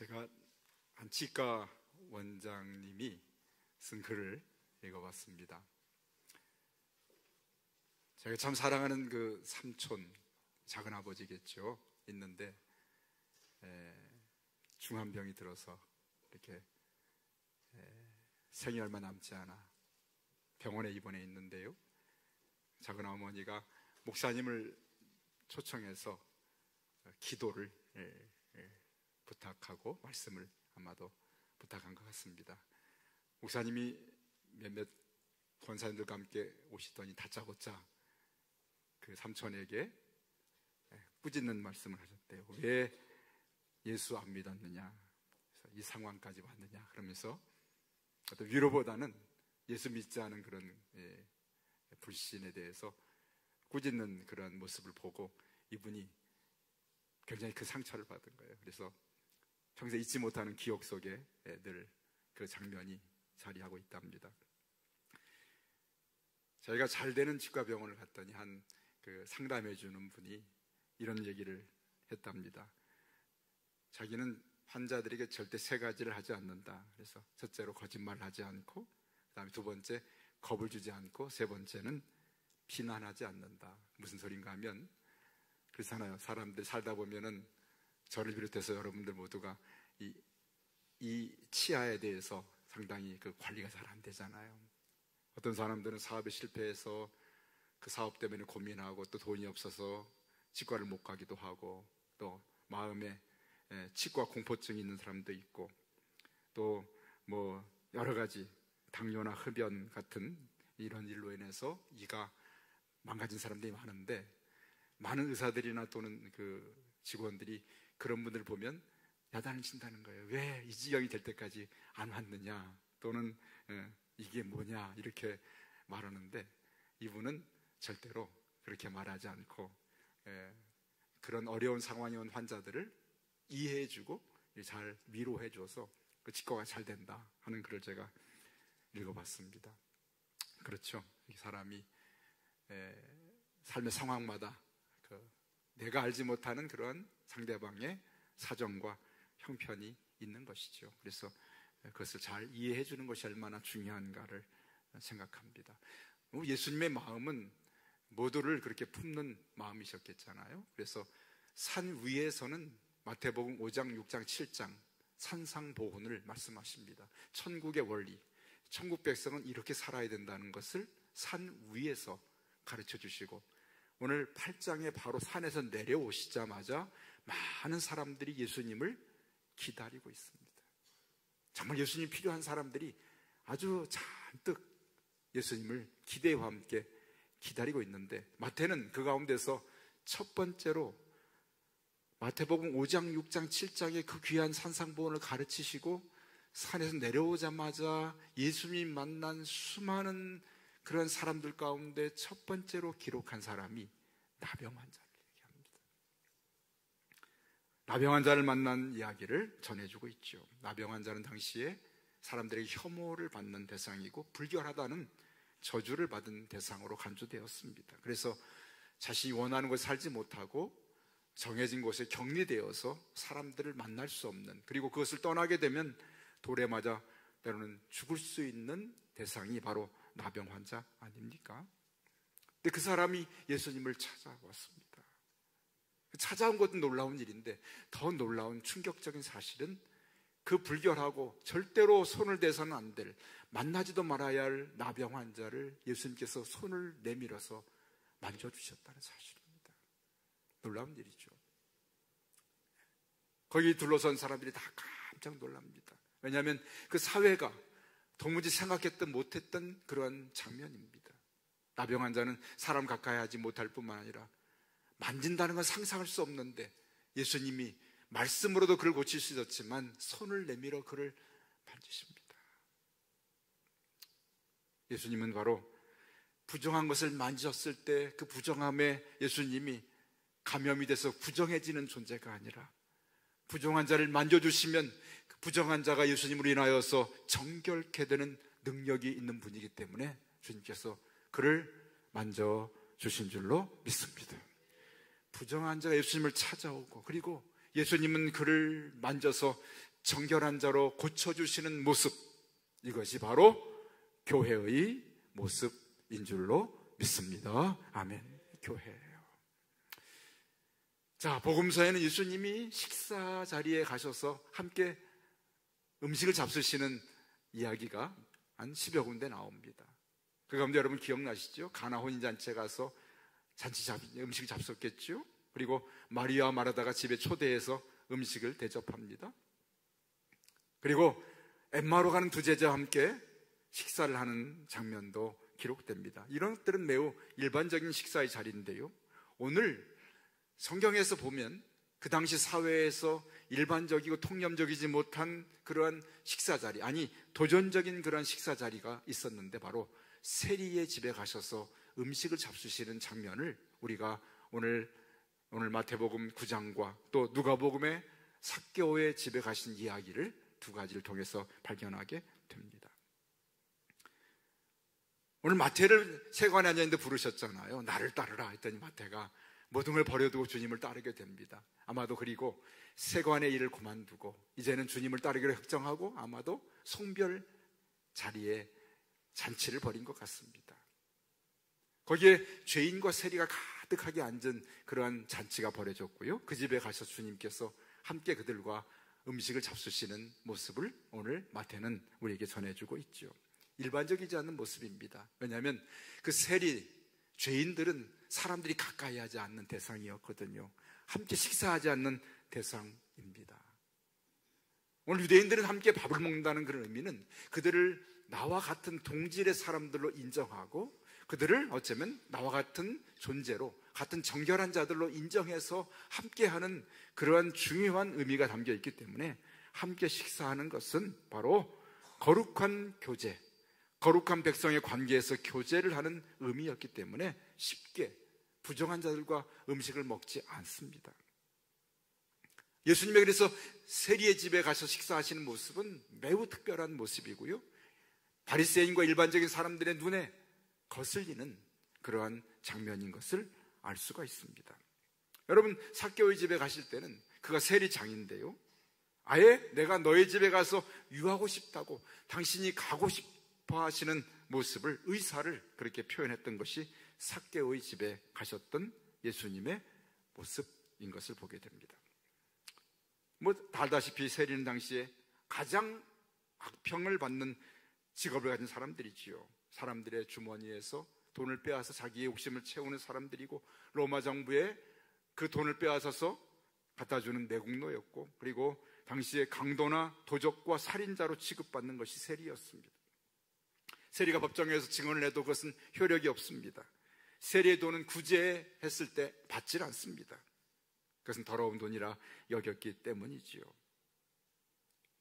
제가 한 치과 원장님이 쓴 글을 읽어봤습니다. 제가 참 사랑하는 그 삼촌, 작은 아버지겠죠. 있는데 중환병이 들어서 이렇게 생이 얼마 남지 않아 병원에 입원해 있는데요. 작은 어머니가 목사님을 초청해서 기도를 부탁하고 말씀을 아마도 부탁한 것 같습니다. 목사님이 몇몇 권사님들과 함께 오시더니 다짜고짜 그 삼촌에게 꾸짖는 말씀을 하셨대요. 왜 예수 안 믿었느냐, 이 상황까지 왔느냐 그러면서 어떤 위로보다는 예수 믿지 않은 그런 불신에 대해서 꾸짖는 그런 모습을 보고 이분이 굉장히 그 상처를 받은 거예요. 그래서 평생 잊지 못하는 기억 속에 늘 그 장면이 자리하고 있답니다. 저희가 잘 되는 치과병원을 갔더니 한 그 상담해 주는 분이 이런 얘기를 했답니다. 자기는 환자들에게 절대 세 가지를 하지 않는다. 그래서 첫째로 거짓말을 하지 않고, 그 다음에 두 번째 겁을 주지 않고, 세 번째는 비난하지 않는다. 무슨 소린가 하면 그렇잖아요. 사람들 살다 보면은 저를 비롯해서 여러분들 모두가 이 치아에 대해서 상당히 그 관리가 잘 안 되잖아요. 어떤 사람들은 사업에 실패해서 그 사업 때문에 고민하고, 또 돈이 없어서 치과를 못 가기도 하고, 또 마음에 치과 공포증이 있는 사람도 있고, 또 뭐 여러 가지 당뇨나 흡연 같은 이런 일로 인해서 이가 망가진 사람들이 많은데, 많은 의사들이나 또는 그 직원들이 그런 분들 보면 야단을 친다는 거예요. 왜 이 지경이 될 때까지 안 왔느냐, 또는 이게 뭐냐 이렇게 말하는데, 이분은 절대로 그렇게 말하지 않고 그런 어려운 상황에 온 환자들을 이해해주고 잘 위로해줘서 그 치과가 잘 된다 하는 글을 제가 읽어봤습니다. 그렇죠. 이 사람이 삶의 상황마다 내가 알지 못하는 그런 상대방의 사정과 형편이 있는 것이죠. 그래서 그것을 잘 이해해 주는 것이 얼마나 중요한가를 생각합니다. 예수님의 마음은 모두를 그렇게 품는 마음이셨겠잖아요. 그래서 산 위에서는 마태복음 5장, 6장, 7장 산상보훈을 말씀하십니다. 천국의 원리, 천국 백성은 이렇게 살아야 된다는 것을 산 위에서 가르쳐 주시고, 오늘 8장에 바로 산에서 내려오시자마자 많은 사람들이 예수님을 기다리고 있습니다. 정말 예수님 필요한 사람들이 아주 잔뜩 예수님을 기대와 함께 기다리고 있는데, 마태는 그 가운데서 첫 번째로 마태복음 5장, 6장, 7장의 그 귀한 산상보훈을 가르치시고 산에서 내려오자마자 예수님 만난 수많은 그런 사람들 가운데 첫 번째로 기록한 사람이 나병 환자를 얘기합니다. 나병 환자를 만난 이야기를 전해주고 있죠. 나병 환자는 당시에 사람들에게 혐오를 받는 대상이고 불결하다는 저주를 받은 대상으로 간주되었습니다. 그래서 자신이 원하는 곳에 살지 못하고 정해진 곳에 격리되어서 사람들을 만날 수 없는, 그리고 그것을 떠나게 되면 돌에 맞아 때로는 죽을 수 있는 대상이 바로 나병 환자 아닙니까? 근데 그 사람이 예수님을 찾아왔습니다. 찾아온 것도 놀라운 일인데, 더 놀라운 충격적인 사실은 그 불결하고 절대로 손을 대서는 안 될, 만나지도 말아야 할 나병 환자를 예수님께서 손을 내밀어서 만져주셨다는 사실입니다. 놀라운 일이죠. 거기 둘러선 사람들이 다 깜짝 놀랍니다. 왜냐하면 그 사회가 도무지 생각했던 못했던 그러한 장면입니다. 나병 환자는 사람 가까이 하지 못할 뿐만 아니라 만진다는 건 상상할 수 없는데, 예수님이 말씀으로도 그를 고칠 수 있었지만 손을 내밀어 그를 만지십니다. 예수님은 바로 부정한 것을 만지셨을 때 그 부정함에 예수님이 감염이 돼서 부정해지는 존재가 아니라, 부정한 자를 만져주시면 그 부정한 자가 예수님으로 인하여서 정결케 되는 능력이 있는 분이기 때문에 주님께서 그를 만져주신 줄로 믿습니다. 부정한 자가 예수님을 찾아오고, 그리고 예수님은 그를 만져서 정결한 자로 고쳐주시는 모습, 이것이 바로 교회의 모습인 줄로 믿습니다. 아멘. 교회예요. 자, 복음서에는 예수님이 식사 자리에 가셔서 함께 음식을 잡수시는 이야기가 한 10여 군데 나옵니다. 그 가운데 여러분 기억나시죠? 가나 혼인잔치에 가서 음식을 잡섰겠죠? 그리고 마리아와 마르다가 집에 초대해서 음식을 대접합니다. 그리고 엠마오로 가는 두 제자와 함께 식사를 하는 장면도 기록됩니다. 이런 것들은 매우 일반적인 식사의 자리인데요, 오늘 성경에서 보면 그 당시 사회에서 일반적이고 통념적이지 못한 그러한 식사 자리, 아니 도전적인 그러한 식사 자리가 있었는데 바로 세리의 집에 가셔서 음식을 잡수시는 장면을 우리가 오늘 마태복음 9장과 또 누가복음의 삭개오의 집에 가신 이야기를 두 가지를 통해서 발견하게 됩니다. 오늘 마태를 세관에 앉아있는데 부르셨잖아요. 나를 따르라 했더니 마태가 모든 걸 버려두고 주님을 따르게 됩니다. 아마도 그리고 세관의 일을 그만두고 이제는 주님을 따르기로 결정하고 아마도 송별 자리에 잔치를 벌인 것 같습니다. 거기에 죄인과 세리가 가득하게 앉은 그러한 잔치가 벌어졌고요, 그 집에 가서 주님께서 함께 그들과 음식을 잡수시는 모습을 오늘 마태는 우리에게 전해주고 있죠. 일반적이지 않은 모습입니다. 왜냐하면 그 세리, 죄인들은 사람들이 가까이 하지 않는 대상이었거든요. 함께 식사하지 않는 대상입니다. 오늘 유대인들은 함께 밥을 먹는다는 그런 의미는 그들을 나와 같은 동질의 사람들로 인정하고 그들을 어쩌면 나와 같은 존재로, 같은 정결한 자들로 인정해서 함께하는 그러한 중요한 의미가 담겨 있기 때문에 함께 식사하는 것은 바로 거룩한 교제, 거룩한 백성의 관계에서 교제를 하는 의미였기 때문에 쉽게 부정한 자들과 음식을 먹지 않습니다. 예수님이 그래서 세리의 집에 가서 식사하시는 모습은 매우 특별한 모습이고요, 바리새인과 일반적인 사람들의 눈에 거슬리는 그러한 장면인 것을 알 수가 있습니다. 여러분, 삭개오의 집에 가실 때는 그가 세리장인데요, 아예 내가 너의 집에 가서 유하고 싶다고 당신이 가고 싶어 하시는 모습을, 의사를 그렇게 표현했던 것이 삭개오의 집에 가셨던 예수님의 모습인 것을 보게 됩니다. 다 알다시피 세리는 당시에 가장 악평을 받는 직업을 가진 사람들이지요. 사람들의 주머니에서 돈을 빼앗아 자기의 욕심을 채우는 사람들이고, 로마 정부에 그 돈을 빼앗아서 갖다주는 매국노였고, 그리고 당시에 강도나 도적과 살인자로 취급받는 것이 세리였습니다. 세리가 법정에서 증언을 해도 그것은 효력이 없습니다. 세리의 돈은 구제했을 때 받질 않습니다. 그것은 더러운 돈이라 여겼기 때문이지요.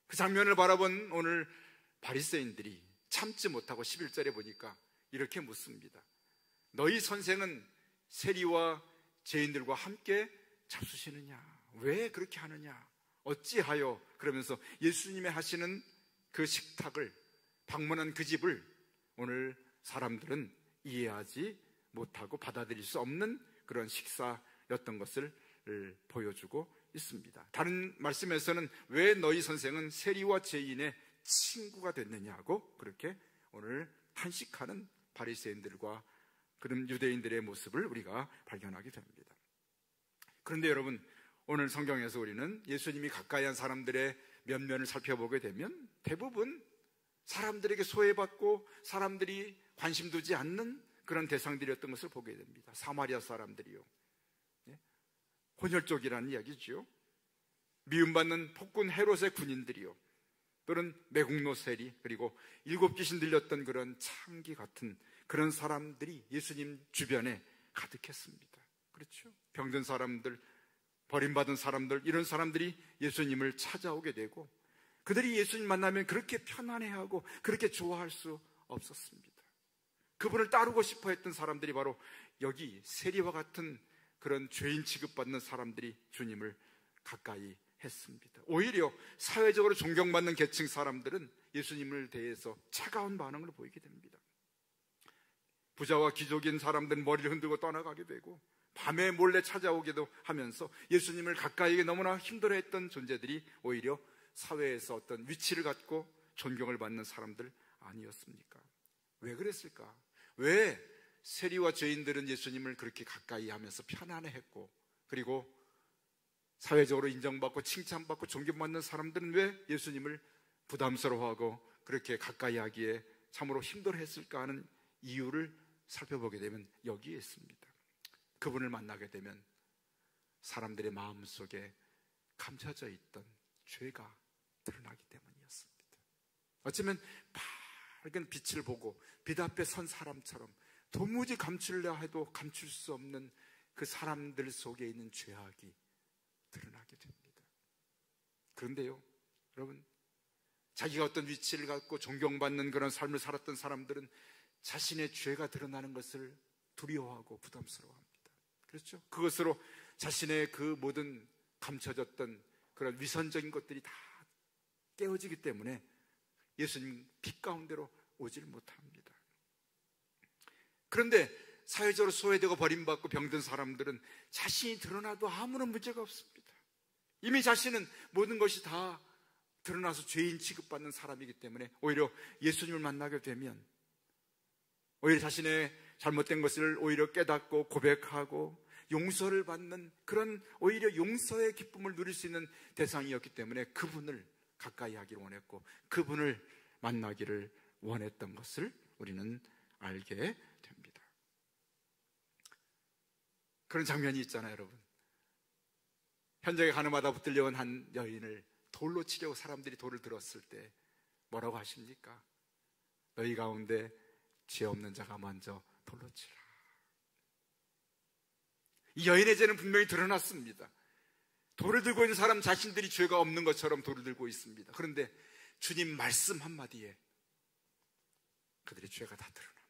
그 장면을 바라본 오늘 바리새인들이 참지 못하고 11절에 보니까 이렇게 묻습니다. 너희 선생은 세리와 죄인들과 함께 잡수시느냐? 왜 그렇게 하느냐? 어찌하여? 그러면서 예수님의 하시는 그 식탁을, 방문한 그 집을 오늘 사람들은 이해하지 못하고 받아들일 수 없는 그런 식사였던 것을 보여주고 있습니다. 다른 말씀에서는 왜 너희 선생은 세리와 죄인의 친구가 됐느냐고 그렇게 오늘 탄식하는 바리새인들과 그런 유대인들의 모습을 우리가 발견하게 됩니다. 그런데 여러분, 오늘 성경에서 우리는 예수님이 가까이 한 사람들의 면면을 살펴보게 되면 대부분 사람들에게 소외받고 사람들이 관심 두지 않는 그런 대상들이었던 것을 보게 됩니다. 사마리아 사람들이요, 혼혈족이라는 이야기죠. 미움받는 폭군 헤롯의 군인들이요, 또는 매국노 세리, 그리고 7 귀신 들렸던 그런 창기 같은 그런 사람들이 예수님 주변에 가득했습니다. 그렇죠? 병든 사람들, 버림받은 사람들, 이런 사람들이 예수님을 찾아오게 되고, 그들이 예수님 만나면 그렇게 편안해하고 그렇게 좋아할 수 없었습니다. 그분을 따르고 싶어 했던 사람들이 바로 여기 세리와 같은 그런 죄인 취급받는 사람들이 주님을 가까이 했습니다. 오히려 사회적으로 존경받는 계층 사람들은 예수님을 대해서 차가운 반응을 보이게 됩니다. 부자와 귀족인 사람들은 머리를 흔들고 떠나가게 되고, 밤에 몰래 찾아오기도 하면서 예수님을 가까이 너무나 힘들어했던 존재들이 오히려 사회에서 어떤 위치를 갖고 존경을 받는 사람들 아니었습니까? 왜 그랬을까? 왜 세리와 죄인들은 예수님을 그렇게 가까이 하면서 편안해했고, 그리고 사회적으로 인정받고 칭찬받고 존경받는 사람들은 왜 예수님을 부담스러워하고 그렇게 가까이 하기에 참으로 힘들어했을까 하는 이유를 살펴보게 되면 여기에 있습니다. 그분을 만나게 되면 사람들의 마음속에 감춰져 있던 죄가 드러나기 때문이었습니다. 어쩌면 밝은 빛을 보고 빛 앞에 선 사람처럼 도무지 감추려 해도 감출 수 없는 그 사람들 속에 있는 죄악이 드러나게 됩니다. 그런데요, 여러분, 자기가 어떤 위치를 갖고 존경받는 그런 삶을 살았던 사람들은 자신의 죄가 드러나는 것을 두려워하고 부담스러워합니다. 그렇죠? 그것으로 자신의 그 모든 감춰졌던 그런 위선적인 것들이 다 깨어지기 때문에 예수님 빛 가운데로 오질 못합니다. 그런데 사회적으로 소외되고 버림받고 병든 사람들은 자신이 드러나도 아무런 문제가 없습니다. 이미 자신은 모든 것이 다 드러나서 죄인 취급받는 사람이기 때문에 오히려 예수님을 만나게 되면 오히려 자신의 잘못된 것을 오히려 깨닫고 고백하고 용서를 받는 그런 오히려 용서의 기쁨을 누릴 수 있는 대상이었기 때문에 그분을 가까이 하기를 원했고 그분을 만나기를 원했던 것을 우리는 알게 됩니다. 그런 장면이 있잖아요, 여러분. 현장에 가늠하다 붙들려온 한 여인을 돌로 치려고 사람들이 돌을 들었을 때 뭐라고 하십니까? 너희 가운데 죄 없는 자가 먼저 돌로 치라. 이 여인의 죄는 분명히 드러났습니다. 돌을 들고 있는 사람 자신들이 죄가 없는 것처럼 돌을 들고 있습니다. 그런데 주님 말씀 한마디에 그들의 죄가 다 드러납니다.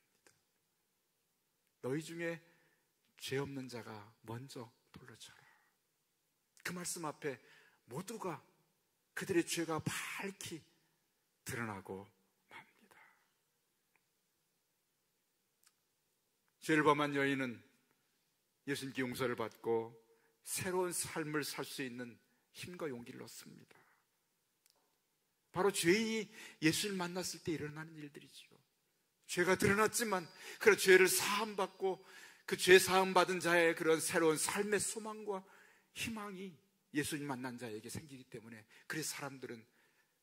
너희 중에 죄 없는 자가 먼저 돌로 쳐라. 그 말씀 앞에 모두가 그들의 죄가 밝히 드러나고 맙니다. 죄를 범한 여인은 예수님께 용서를 받고 새로운 삶을 살 수 있는 힘과 용기를 얻습니다. 바로 죄인이 예수를 만났을 때 일어나는 일들이지요. 죄가 드러났지만 그 죄를 사함받고 그 죄 사함받은 자의 그런 새로운 삶의 소망과 희망이 예수님 만난 자에게 생기기 때문에 그래서 사람들은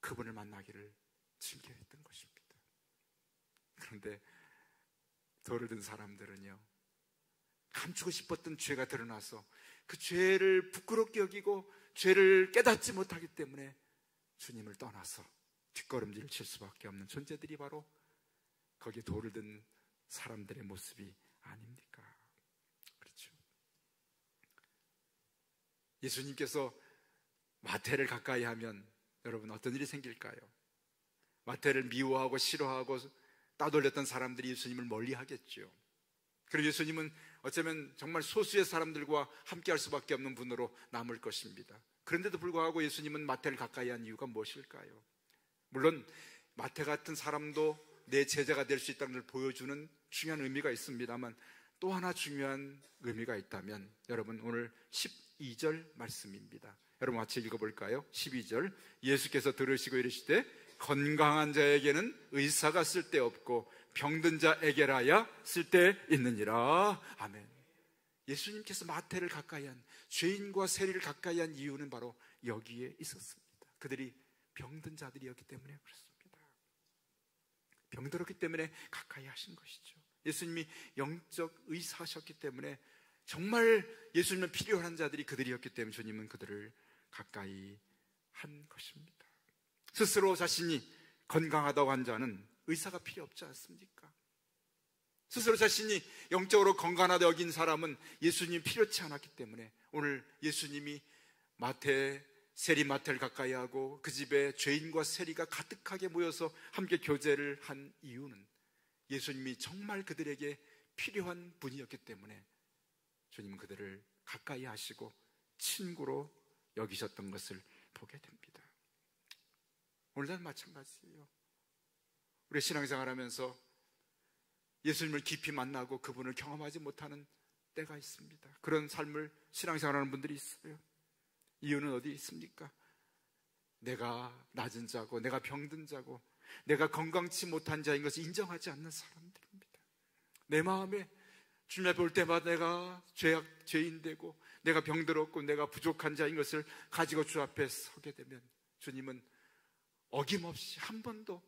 그분을 만나기를 즐겨했던 것입니다. 그런데 돌을 든 사람들은요, 감추고 싶었던 죄가 드러나서 그 죄를 부끄럽게 여기고 죄를 깨닫지 못하기 때문에 주님을 떠나서 뒷걸음질을 칠 수밖에 없는 존재들이 바로 거기에 돌을 든 사람들의 모습이 아닙니까? 그렇죠. 예수님께서 마태를 가까이 하면 여러분 어떤 일이 생길까요? 마태를 미워하고 싫어하고 따돌렸던 사람들이 예수님을 멀리 하겠죠. 그리고 예수님은 어쩌면 정말 소수의 사람들과 함께 할 수밖에 없는 분으로 남을 것입니다. 그런데도 불구하고 예수님은 마태를 가까이 한 이유가 무엇일까요? 물론 마태 같은 사람도 내 제자가 될 수 있다는 걸 보여주는 중요한 의미가 있습니다만 또 하나 중요한 의미가 있다면 여러분 오늘 12절 말씀입니다. 여러분 같이 읽어볼까요? 12절 예수께서 들으시고 이르시되 건강한 자에게는 의사가 쓸데없고 병든 자에게라야 쓸데있느니라. 아멘. 예수님께서 마태를 가까이 한, 죄인과 세리를 가까이 한 이유는 바로 여기에 있었습니다. 그들이 병든 자들이었기 때문에 그렇습니다. 병들었기 때문에 가까이 하신 것이죠. 예수님이 영적 의사하셨기 때문에 정말 예수님은 필요한 자들이 그들이었기 때문에 주님은 그들을 가까이 한 것입니다. 스스로 자신이 건강하다고 한 자는 의사가 필요 없지 않습니까? 스스로 자신이 영적으로 건강하다 여긴 사람은 예수님이 필요치 않았기 때문에 오늘 예수님이 세리 마태를 가까이 하고 그 집에 죄인과 세리가 가득하게 모여서 함께 교제를 한 이유는 예수님이 정말 그들에게 필요한 분이었기 때문에 주님은 그들을 가까이 하시고 친구로 여기셨던 것을 보게 됩니다. 오늘날 마찬가지예요. 우리 신앙생활 하면서 예수님을 깊이 만나고 그분을 경험하지 못하는 때가 있습니다. 그런 삶을 신앙생활하는 분들이 있어요. 이유는 어디 있습니까? 내가 낮은 자고 내가 병든 자고 내가 건강치 못한 자인 것을 인정하지 않는 사람들입니다. 내 마음에 주님 앞에 올 때마다 내가 죄인 되고 내가 병들었고 내가 부족한 자인 것을 가지고 주 앞에 서게 되면 주님은 어김없이 한 번도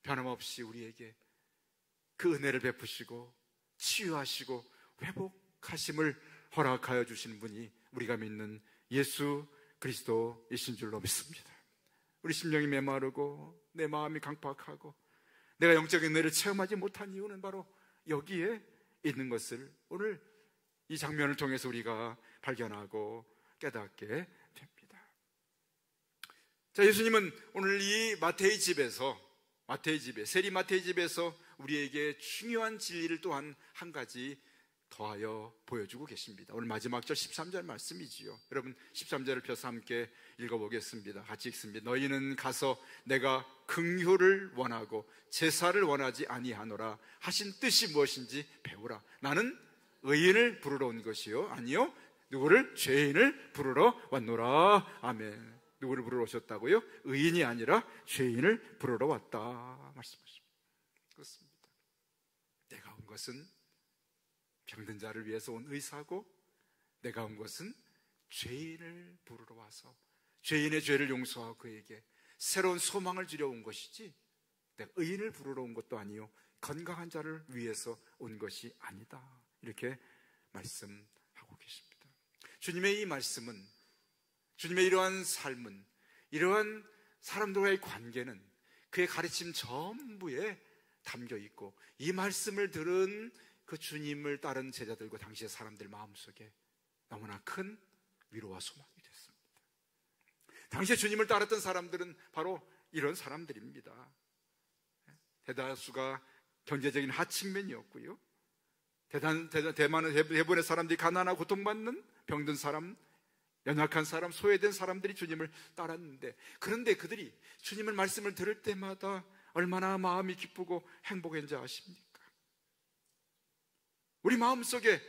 변함없이 우리에게 그 은혜를 베푸시고 치유하시고 회복하심을 허락하여 주시는 분이 우리가 믿는 예수 그리스도이신 줄로 믿습니다. 우리 심령이 메마르고 내 마음이 강팍하고 내가 영적인 은혜를 체험하지 못한 이유는 바로 여기에 있는 것을 오늘 이 장면을 통해서 우리가 발견하고 깨닫게 됩니다. 자, 예수님은 오늘 이 마태의 집에 세리 마태의 집에서 우리에게 중요한 진리를 또한 한 가지 더하여 보여주고 계십니다. 오늘 마지막 절 13절 말씀이지요. 여러분 13절을 펴서 함께 읽어보겠습니다. 같이 읽습니다. 너희는 가서 내가 긍휼을 원하고 제사를 원하지 아니하노라 하신 뜻이 무엇인지 배우라. 나는 의인을 부르러 온 것이요 아니요 누구를? 죄인을 부르러 왔노라. 아멘. 누구를 부르러 오셨다고요? 의인이 아니라 죄인을 부르러 왔다 말씀하십니다. 그렇습니다. 내가 온 것은 병든 자를 위해서 온 의사고 내가 온 것은 죄인을 부르러 와서 죄인의 죄를 용서하고 그에게 새로운 소망을 주려 온 것이지 내가 의인을 부르러 온 것도 아니요 건강한 자를 위해서 온 것이 아니다. 이렇게 말씀하고 계십니다. 주님의 이 말씀은, 주님의 이러한 삶은, 이러한 사람들과의 관계는 그의 가르침 전부에 담겨 있고 이 말씀을 들은 그 주님을 따른 제자들과 당시의 사람들 마음속에 너무나 큰 위로와 소망이 됐습니다. 당시에 주님을 따랐던 사람들은 바로 이런 사람들입니다. 대다수가 경제적인 하층민이었고요. 대부분의 사람들이 가난하고 고통받는 병든 사람, 연약한 사람, 소외된 사람들이 주님을 따랐는데, 그런데 그들이 주님의 말씀을 들을 때마다 얼마나 마음이 기쁘고 행복했는지 아십니까? 우리 마음속에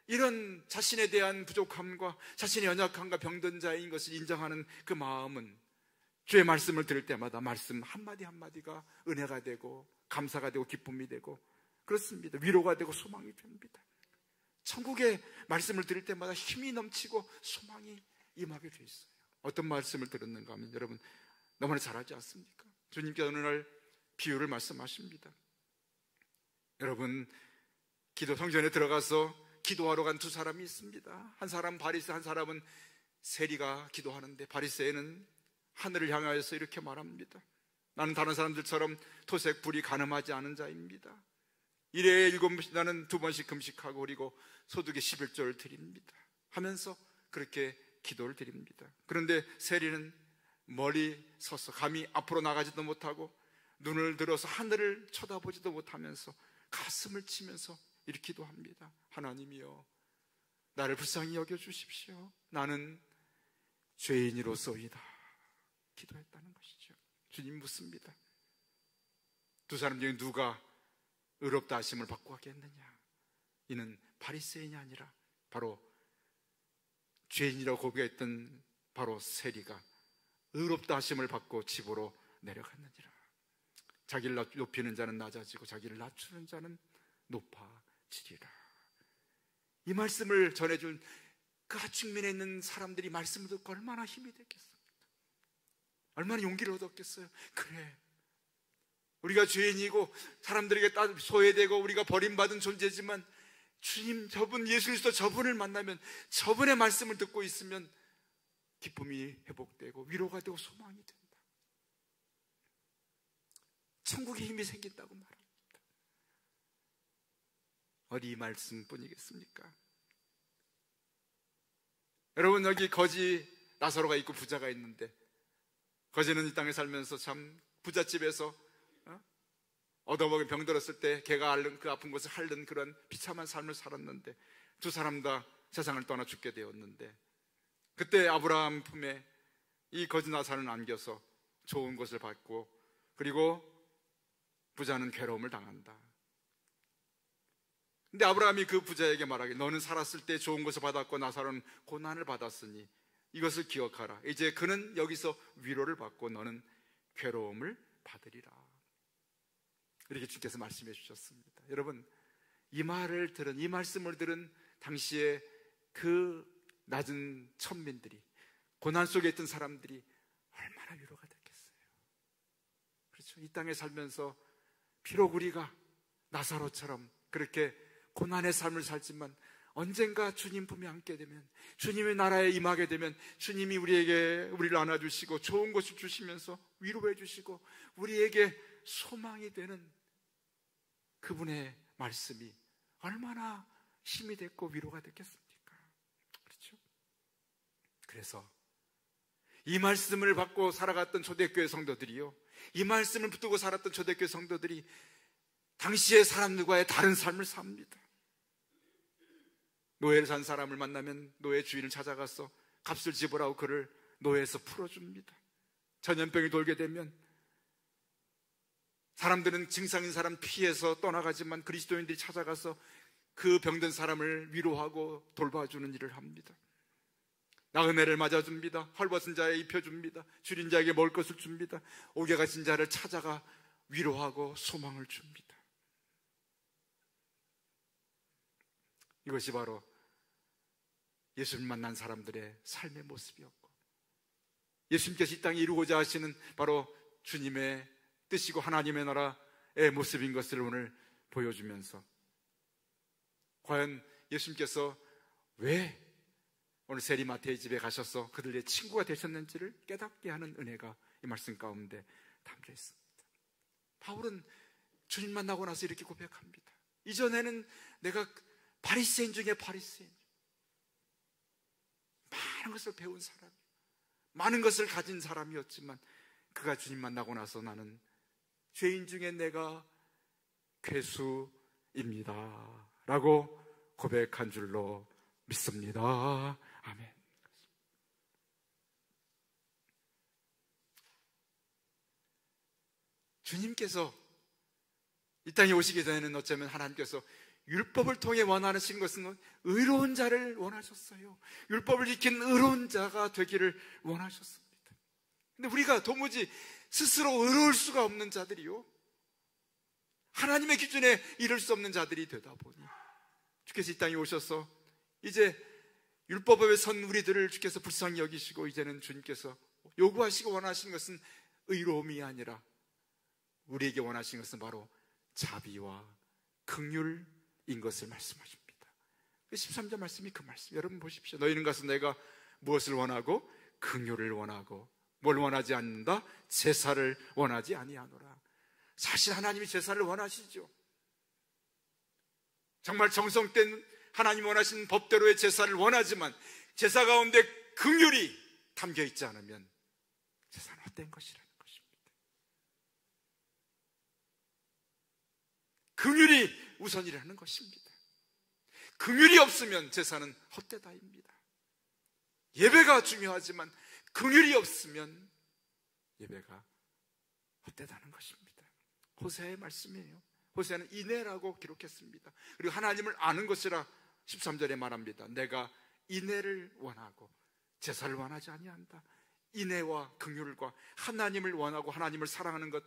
이런 자신에 대한 부족함과 자신의 연약함과 병든 자인 것을 인정하는 그 마음은 주의 말씀을 들을 때마다 말씀 한마디 한마디가 은혜가 되고 감사가 되고 기쁨이 되고 그렇습니다. 위로가 되고 소망이 됩니다. 천국의 말씀을 들을 때마다 힘이 넘치고 소망이 임하게 돼 있어요. 어떤 말씀을 들었는가 하면 여러분 너무나 잘 알지 않습니까? 주님께서 어느 날 비유를 말씀하십니다. 여러분 기도 성전에 들어가서 기도하러 간 두 사람이 있습니다. 한 사람은 바리새, 한 사람은 세리가 기도하는데 바리새인은 하늘을 향하여서 이렇게 말합니다. 나는 다른 사람들처럼 토색 불이 간음하지 않은 자입니다. 일에 7번씩 나는 2번씩 금식하고 그리고 소득의 11조를 드립니다 하면서 그렇게 기도를 드립니다. 그런데 세리는 멀리 서서 감히 앞으로 나가지도 못하고 눈을 들어서 하늘을 쳐다보지도 못하면서 가슴을 치면서 이렇게 기도합니다. 하나님이여 나를 불쌍히 여겨주십시오. 나는 죄인이로소이다. 기도했다는 것이죠. 주님 묻습니다. 두 사람 중에 누가 의롭다 하심을 받고 가겠느냐? 이는 바리새인이 아니라 바로 죄인이라고 고백했던 바로 세리가 의롭다 하심을 받고 집으로 내려갔느니라. 자기를 높이는 자는 낮아지고 자기를 낮추는 자는 높아지리라. 이 말씀을 전해준 그 하층민에 있는 사람들이 말씀을 듣고 얼마나 힘이 됐겠습니까? 얼마나 용기를 얻었겠어요? 그래, 우리가 죄인이고 사람들에게 소외되고 우리가 버림받은 존재지만 주님 저분 예수 그리스도 저분을 만나면 저분의 말씀을 듣고 있으면 기쁨이 회복되고 위로가 되고 소망이 된다. 천국의 힘이 생긴다고 말합니다. 어디 이 말씀뿐이겠습니까? 여러분 여기 거지 나사로가 있고 부자가 있는데 거지는 이 땅에 살면서 참 부잣집에서 얻어먹은 병들었을 때 개가 앓는 그 아픈 곳을 핥는 그런 비참한 삶을 살았는데 두 사람 다 세상을 떠나 죽게 되었는데 그때 아브라함 품에 이 거지 나사로는 안겨서 좋은 것을 받고 그리고 부자는 괴로움을 당한다. 근데 아브라함이 그 부자에게 말하기 너는 살았을 때 좋은 것을 받았고 나사로는 고난을 받았으니 이것을 기억하라. 이제 그는 여기서 위로를 받고 너는 괴로움을 받으리라. 이렇게 주께서 말씀해 주셨습니다. 여러분, 이 말을 들은, 이 말씀을 들은 당시에 그 낮은 천민들이, 고난 속에 있던 사람들이 얼마나 위로가 됐겠어요. 그렇죠. 이 땅에 살면서 비록 우리가 나사로처럼 그렇게 고난의 삶을 살지만 언젠가 주님 품에 안게 되면, 주님의 나라에 임하게 되면 주님이 우리를 안아주시고 좋은 것을 주시면서 위로해 주시고 우리에게 소망이 되는 그분의 말씀이 얼마나 힘이 됐고 위로가 됐겠습니까? 그렇죠? 그래서 이 말씀을 받고 살아갔던 초대교회 성도들이요, 이 말씀을 붙들고 살았던 초대교회 성도들이 당시의 사람들과의 다른 삶을 삽니다. 노예를 산 사람을 만나면 노예 주인을 찾아가서 값을 지불하고 그를 노예에서 풀어줍니다. 전염병이 돌게 되면 사람들은 증상인 사람 피해서 떠나가지만 그리스도인들이 찾아가서 그 병든 사람을 위로하고 돌봐주는 일을 합니다. 나은 애를 맞아줍니다. 헐벗은 자에 입혀줍니다. 줄인 자에게 먹을 것을 줍니다. 옥에 갇힌 자를 찾아가 위로하고 소망을 줍니다. 이것이 바로 예수님 만난 사람들의 삶의 모습이었고, 예수님께서 이 땅에 이루고자 하시는 바로 주님의 뜻이고 하나님의 나라의 모습인 것을 오늘 보여주면서, 과연 예수님께서 왜 오늘 세리마태의 집에 가셔서 그들의 친구가 되셨는지를 깨닫게 하는 은혜가 이 말씀 가운데 담겨 있습니다. 바울은 주님 만나고 나서 이렇게 고백합니다. 이전에는 내가 바리새인 중에 바리새인, 많은 것을 배운 사람, 많은 것을 가진 사람이었지만 그가 주님 만나고 나서 나는 죄인 중에 내가 괴수입니다 라고 고백한 줄로 믿습니다. 아멘. 주님께서 이 땅에 오시기 전에는 어쩌면 하나님께서 율법을 통해 원하시는 것은 의로운 자를 원하셨어요. 율법을 지킨 의로운 자가 되기를 원하셨습니다. 근데 우리가 도무지 스스로 의로울 수가 없는 자들이요, 하나님의 기준에 이를 수 없는 자들이 되다 보니 주께서 이 땅에 오셔서 이제 율법에 선 우리들을 주께서 불쌍히 여기시고, 이제는 주님께서 요구하시고 원하시는 것은 의로움이 아니라 우리에게 원하시는 것은 바로 자비와 긍휼인 것을 말씀하십니다. 13절 말씀이 그 말씀, 여러분 보십시오. 너희는 가서 내가 무엇을 원하고 긍휼을 원하고 뭘 원하지 않는다? 제사를 원하지 아니하노라. 사실 하나님이 제사를 원하시죠. 정말 정성된 하나님 원하시는 법대로의 제사를 원하지만 제사 가운데 긍휼이 담겨 있지 않으면 제사는 헛된 것이라는 것입니다. 긍휼이 우선이라는 것입니다. 긍휼이 없으면 제사는 헛되다입니다. 예배가 중요하지만 긍휼이 없으면 예배가 헛되다는 것입니다. 호세아의 말씀이에요. 호세아는 인애라고 기록했습니다. 그리고 하나님을 아는 것이라 13절에 말합니다. 내가 인애를 원하고 제사를 원하지 아니한다. 인애와 긍휼과 하나님을 원하고 하나님을 사랑하는 것,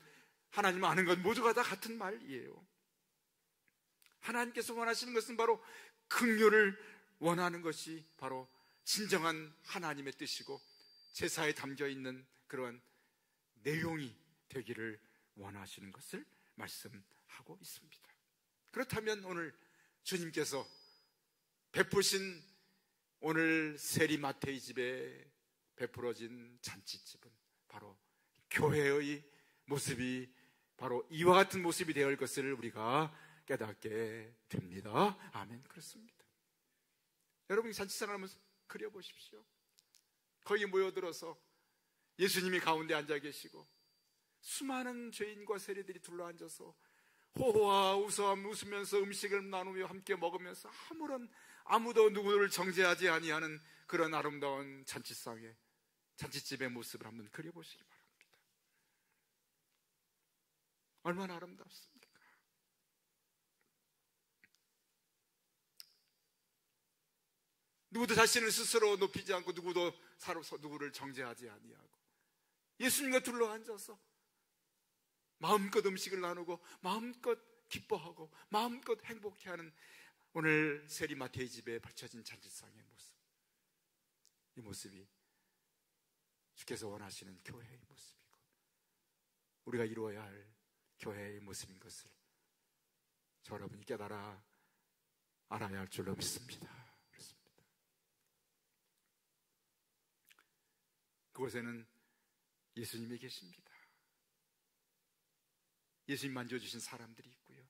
하나님을 아는 것 모두가 다 같은 말이에요. 하나님께서 원하시는 것은 바로 긍휼을 원하는 것이 바로 진정한 하나님의 뜻이고 제사에 담겨있는 그러한 내용이 되기를 원하시는 것을 말씀하고 있습니다. 그렇다면 오늘 주님께서 베푸신 오늘 세리마태의 집에 베풀어진 잔치집은 바로 교회의 모습이 바로 이와 같은 모습이 되어 올 것을 우리가 깨닫게 됩니다. 아멘. 그렇습니다. 여러분이 잔치상을 한번 그려보십시오. 거기 모여들어서 예수님이 가운데 앉아 계시고 수많은 죄인과 세리들이 둘러앉아서 호호와 웃으면서 음식을 나누며 함께 먹으면서 아무도 누구를 정죄하지 아니하는 그런 아름다운 잔치상에, 잔치집의 모습을 한번 그려보시기 바랍니다. 얼마나 아름답습니까? 누구도 자신을 스스로 높이지 않고 누구도 누구를 정죄하지 아니하고 예수님과 둘러앉아서 마음껏 음식을 나누고 마음껏 기뻐하고 마음껏 행복해하는 오늘 세리마태의 집에 펼쳐진 잔치상의 모습, 이 모습이 주께서 원하시는 교회의 모습이고 우리가 이루어야 할 교회의 모습인 것을 저 여러분이 깨달아 알아야 할 줄로 믿습니다. 그렇습니다. 그곳에는 예수님이 계십니다. 예수님 만져주신 사람들이 있고요,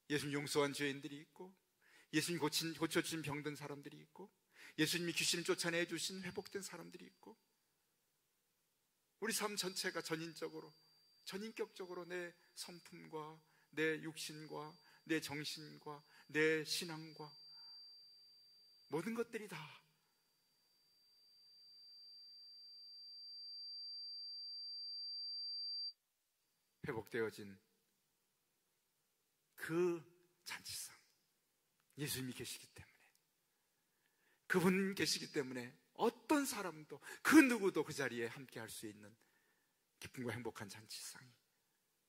예수님 용서한 죄인들이 있고, 예수님 고쳐주신 병든 사람들이 있고, 예수님이 귀신을 쫓아내 주신 회복된 사람들이 있고, 우리 삶 전체가 전인격적으로 내 성품과 내 육신과 내 정신과 내 신앙과 모든 것들이 다 회복되어진 그 잔치상, 예수님이 계시기 때문에, 그분 계시기 때문에 어떤 사람도 그 누구도 그 자리에 함께 할 수 있는 기쁨과 행복한 잔치상이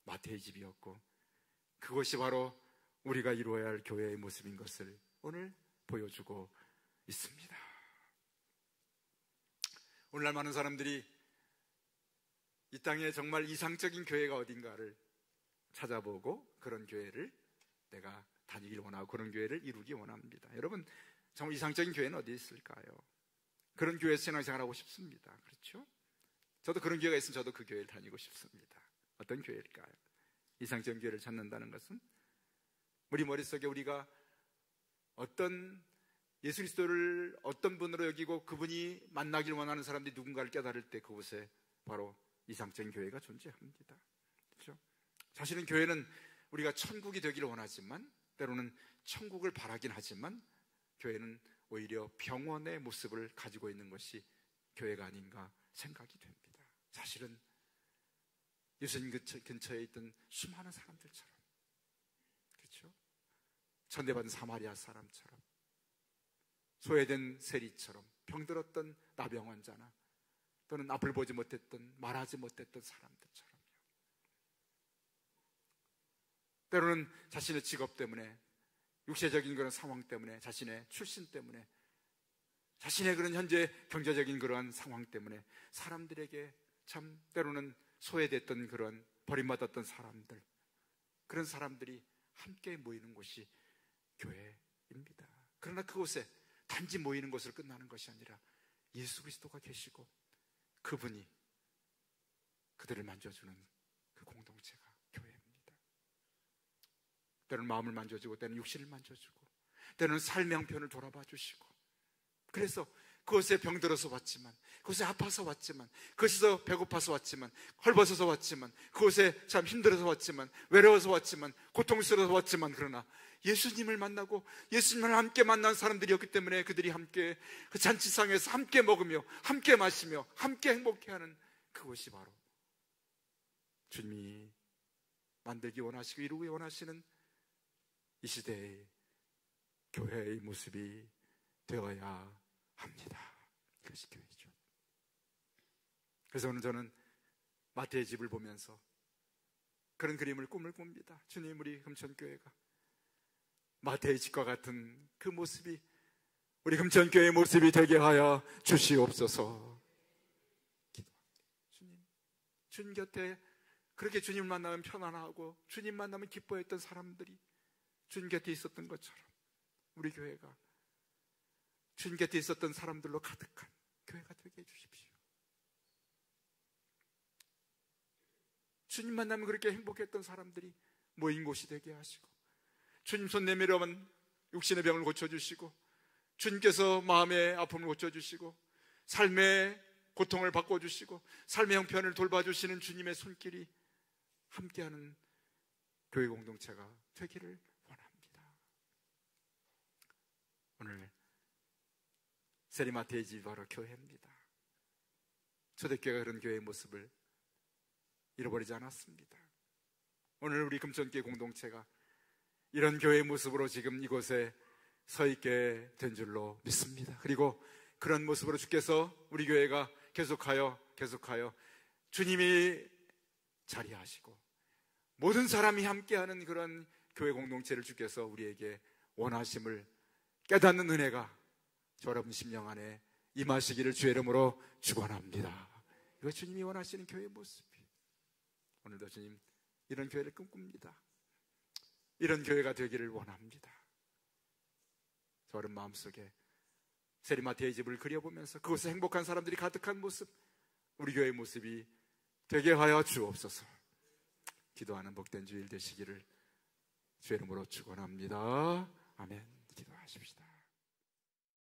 마태의 집이었고, 그것이 바로 우리가 이루어야 할 교회의 모습인 것을 오늘 보여주고 있습니다. 오늘날 많은 사람들이 이 땅에 정말 이상적인 교회가 어딘가를 찾아보고 그런 교회를 내가 다니길 원하고 그런 교회를 이루기 원합니다. 여러분, 정말 이상적인 교회는 어디 있을까요? 그런 교회에서 신앙생활하고 싶습니다. 그렇죠? 저도 그런 교회가 있으면 저도 그 교회를 다니고 싶습니다. 어떤 교회일까요? 이상적인 교회를 찾는다는 것은 우리 머릿속에 우리가 어떤 예수 그리스도를 어떤 분으로 여기고 그분이 만나길 원하는 사람들이 누군가를 깨달을 때 그곳에 바로 이상적인 교회가 존재합니다. 그렇죠? 사실은 교회는 우리가 천국이 되기를 원하지만 때로는 천국을 바라긴 하지만 교회는 오히려 병원의 모습을 가지고 있는 것이 교회가 아닌가 생각이 됩니다. 사실은 예수님 근처에 있던 수많은 사람들처럼, 그렇죠? 천대받은 사마리아 사람처럼, 소외된 세리처럼, 병들었던 나병 환자나 또는 앞을 보지 못했던, 말하지 못했던 사람들처럼요. 때로는 자신의 직업 때문에, 육체적인 그런 상황 때문에, 자신의 출신 때문에, 자신의 그런 현재 경제적인 그러한 상황 때문에 사람들에게 참 때로는 소외됐던 그런 버림받았던 사람들, 그런 사람들이 함께 모이는 곳이 교회입니다. 그러나 그곳에 단지 모이는 곳으로 끝나는 것이 아니라 예수 그리스도가 계시고 그분이 그들을 만져주는 그 공동체가 교회입니다. 때로는 마음을 만져주고, 때로는 육신을 만져주고, 때로는 삶의 형편을 돌아봐 주시고, 그래서 그곳에 병들어서 왔지만, 그곳에 아파서 왔지만, 그곳에서 배고파서 왔지만, 헐벗어서 왔지만, 그곳에 참 힘들어서 왔지만, 외로워서 왔지만, 고통스러워서 왔지만, 그러나 예수님을 만나고 예수님을 함께 만난 사람들이었기 때문에 그들이 함께 그 잔치상에서 함께 먹으며 함께 마시며 함께 행복해하는 그것이 바로 주님이 만들기 원하시고 이루기 원하시는 이 시대의 교회의 모습이 되어야 합니다. 그것이 교회죠. 그래서 오늘 저는 마태의 집을 보면서 그런 꿈을 꿉니다. 주님, 우리 금천교회가 마태의 집과 같은 그 모습이 우리 금천교회의 모습이 되게 하여 주시옵소서. 기도합니다. 주님 곁에 그렇게 주님을 만나면 편안하고 주님 만나면 기뻐했던 사람들이 주님 곁에 있었던 것처럼 우리 교회가 주님 곁에 있었던 사람들로 가득한 교회가 되게 해주십시오. 주님 만나면 그렇게 행복했던 사람들이 모인 곳이 되게 하시고, 주님 손 내밀어만 육신의 병을 고쳐주시고, 주님께서 마음의 아픔을 고쳐주시고, 삶의 고통을 바꿔주시고, 삶의 형편을 돌봐주시는 주님의 손길이 함께하는 교회 공동체가 되기를 원합니다. 오늘 세리마태의 집이 바로 교회입니다. 초대교회가 그런 교회의 모습을 잃어버리지 않았습니다. 오늘 우리 금천교회 공동체가 이런 교회의 모습으로 지금 이곳에 서 있게 된 줄로 믿습니다. 그리고 그런 모습으로 주께서 우리 교회가 계속하여 주님이 자리하시고 모든 사람이 함께하는 그런 교회 공동체를 주께서 우리에게 원하심을 깨닫는 은혜가 저 여러분 심령 안에 임하시기를 주의 이름으로 축원합니다. 이거 주님이 원하시는 교회의 모습이에요. 오늘도 주님 이런 교회를 꿈꿉니다. 이런 교회가 되기를 원합니다. 저 여러분 마음속에 세리마티아의 집을 그려보면서 그곳에 행복한 사람들이 가득한 모습, 우리 교회의 모습이 되게 하여 주옵소서. 기도하는 복된 주일 되시기를 주의 이름으로 축원합니다. 아멘. 기도하십시다.